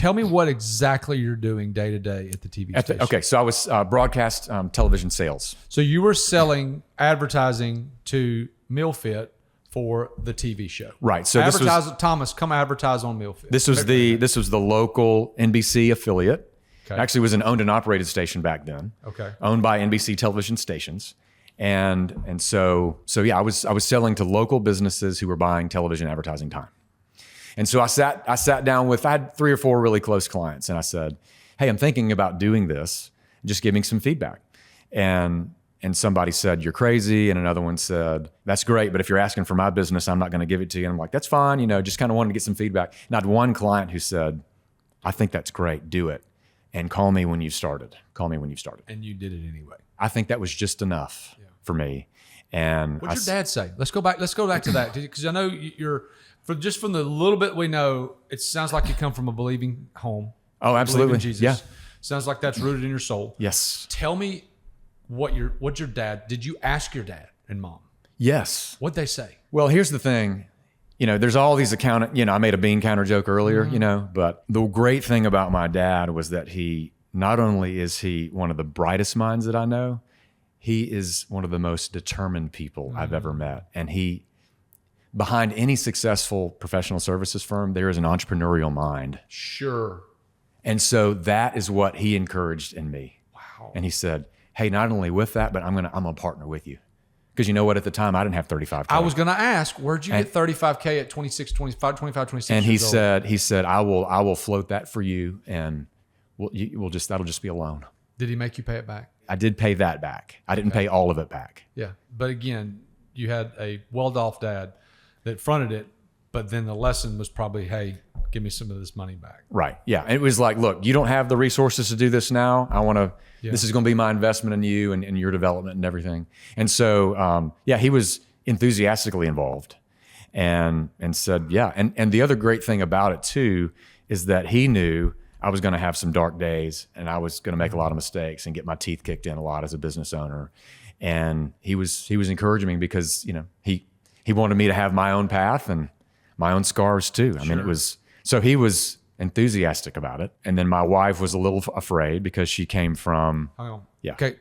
tell me what exactly you're doing day to day at the TV station. Okay, so I was broadcast television sales. So you were selling advertising to MealFit for the TV show. Right. So Thomas, come advertise on MealFit. This was the local NBC affiliate. Okay. Actually, it was an owned and operated station back then. Okay. Owned by NBC television stations. And so yeah, I was selling to local businesses who were buying television advertising time. And so I sat down with, I had 3 or 4 really close clients, and I said, hey, I'm thinking about doing this, just giving some feedback. And somebody said, you're crazy. And another one said, that's great, but if you're asking for my business, I'm not going to give it to you. And I'm like, that's fine. Just kind of wanted to get some feedback. And I had one client who said, I think that's great. Do it. And call me when you've started. And you did it anyway. I think that was just enough for me. And what'd your dad say? Let's go back to that. Because I know you're, from the little bit we know, it sounds like you come from a believing home. Oh, absolutely. Jesus. Yeah. Sounds like that's rooted in your soul. Yes. Tell me what your dad, did you ask your dad and mom? Yes. What'd they say? Well, here's the thing. There's all these I made a bean counter joke earlier, but the great thing about my dad was that he, not only is he one of the brightest minds that I know, he is one of the most determined people I've ever met. And behind any successful professional services firm, there is an entrepreneurial mind. Sure. And so that is what he encouraged in me. Wow. And he said, hey, not only with that, but I'm gonna partner with you. Because you know what, at the time I didn't have 35K. I was gonna ask, where'd you get 35K at 26, 25, 26 and years old? he said, I will float that for you, and that'll just be a loan. Did he make you pay it back? I did pay that back. I didn't pay all of it back. Yeah. But again, you had a well-off dad that fronted it, but then the lesson was probably, hey, give me some of this money back. Right. Yeah. And it was like, look, you don't have the resources to do this now. This is going to be my investment in you and your development and everything. And so, he was enthusiastically involved and said, yeah. And the other great thing about it too, is that he knew I was going to have some dark days and I was going to make a lot of mistakes and get my teeth kicked in a lot as a business owner. And he was encouraging me because, he wanted me to have my own path and my own scars too. I mean, so he was enthusiastic about it. And then my wife was a little afraid because she came from, Hang on. Yeah. Okay.